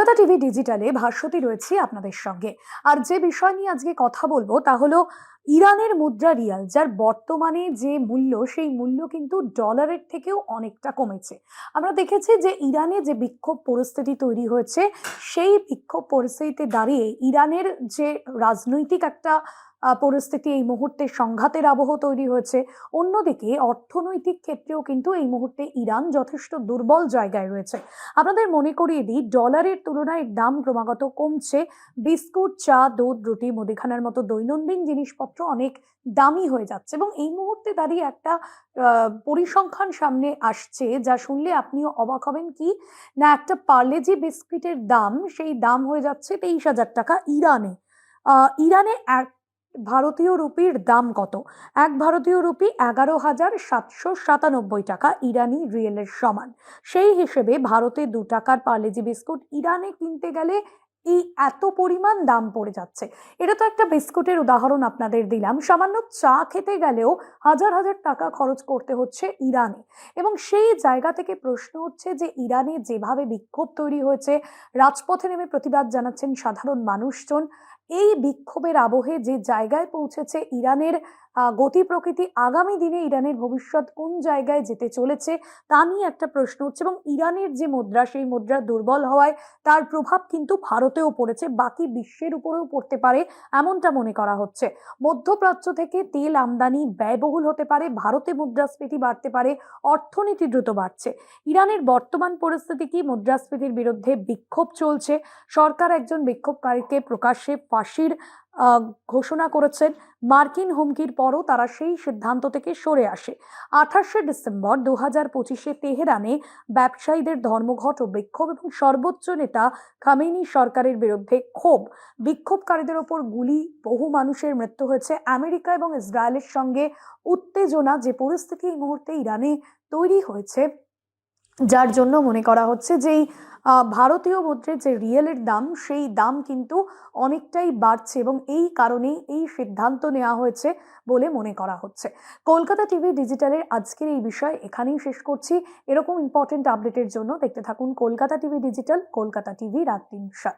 Kolkata TV ডিজিটালে Bhaswati রয়েছি আপনাদের সঙ্গে। আর যে বিষয় নিয়ে আজকে কথা বলবো তা হলো ইরানের মুদ্রা রিয়াল, যার বর্তমানে যে মূল্য সেই মূল্য কিন্তু ডলারের থেকেও অনেকটা কমেছে। আমরা দেখেছি যে ইরানে যে বিক্ষোভ পরিস্থিতি তৈরি হয়েছে, সেই বিক্ষোভ পরিস্থিতিতে দাঁড়িয়ে ইরানের যে রাজনৈতিক একটা পরিস্থিতি, এই মুহূর্তে সংঘাতের আবহ তৈরি হয়েছে। অন্যদিকে অর্থনৈতিক ক্ষেত্রেও কিন্তু এই মুহূর্তে ইরান যথেষ্ট দুর্বল জায়গায় রয়েছে। আপনাদের মনে করিয়ে দিই, ডলারের তুলনায় দাম ক্রমাগত কমছে। বিস্কুট, চা, দুধ, রুটি, মুদিখানার মতো দৈনন্দিন জিনিসপত্র অনেক দামি হয়ে যাচ্ছে এবং এই মুহূর্তে দাঁড়িয়ে একটা পরিসংখ্যান সামনে আসছে, যা শুনলে আপনিও অবাক হবেন। কি না, একটা পার্লেজি বিস্কিটের দাম, সেই দাম হয়ে যাচ্ছে 23,000 টাকা ইরানে। ইরানে এক ভারতীয় রুপির দাম কত? এক ভারতীয় রুপি 11,797 টাকা ইরানি রিয়েলের সমান। সেই হিসেবে ভারতে 2 টাকার পার্লেজি বিস্কুট ইরানে কিনতে গেলে এই এত পরিমাণ দাম পড়ে যাচ্ছে। এটা তো একটা বিস্কুটের উদাহরণ আপনাদের দিলাম, সামান্য চা খেতে গেলেও হাজার হাজার টাকা খরচ করতে হচ্ছে ইরানে। এবং সেই জায়গা থেকে প্রশ্ন উঠছে যে ইরানে যেভাবে বিক্ষোভ তৈরি হয়েছে, রাজপথে নেমে প্রতিবাদ জানাচ্ছেন সাধারণ মানুষজন, এই বিক্ষোভের আবহে যে জায়গায় পৌঁছেছে ইরানের গতি প্রকৃতি, আগামী দিনে ইরানের ভবিষ্যৎ কোন জায়গায় যেতে চলেছে তা নিয়ে একটা প্রশ্ন উঠছে। এবং ইরানের যে মুদ্রা, সেই মুদ্রা দুর্বল হওয়ায় তার প্রভাব কিন্তু ভারতেও পড়েছে, বাকি বিশ্বের উপরেও পড়তে পারে এমনটা মনে করা হচ্ছে। মধ্যপ্রাচ্য থেকে তেল আমদানি ব্যয়বহুল হতে পারে, ভারতে মুদ্রাস্ফীতি বাড়তে পারে, অর্থনীতি দ্রুত বাড়ছে। ইরানের বর্তমান পরিস্থিতি কি? মুদ্রাস্ফীতির বিরুদ্ধে বিক্ষোভ চলছে, সরকার একজন বিক্ষোভকারীকে প্রকাশ্যে ফাঁসির ঘোষণা করেছেন। মার্কিন হুমকির পরও তারা সেই সিদ্ধান্ত থেকে সরে আসে। 28শে ডিসেম্বর 2025 তেহরানে ব্যবসায়ীদের ধর্মঘট ও বিক্ষোভ এবং সর্বোচ্চ নেতা খামেনি সরকারের বিরুদ্ধে ক্ষোভ। বিক্ষোভকারীদের ওপর গুলি, বহু মানুষের মৃত্যু হয়েছে। আমেরিকা এবং ইসরায়েলের সঙ্গে উত্তেজনা, যে পরিস্থিতি এই মুহূর্তে ইরানে তৈরি হয়েছে, যার জন্য মনে করা হচ্ছে যে এই ভারতীয় মুদ্রার যে রিয়েলের দাম, সেই দাম কিন্তু অনেকটাই বাড়ছে এবং এই কারণেই এই সিদ্ধান্ত নেওয়া হয়েছে বলে মনে করা হচ্ছে। কলকাতা টিভি ডিজিটালের আজকের এই বিষয় এখানেই শেষ করছি। এরকম ইম্পর্টেন্ট আপডেটের জন্য দেখতে থাকুন Kolkata TV digital, Kolkata TV রাত 3-7।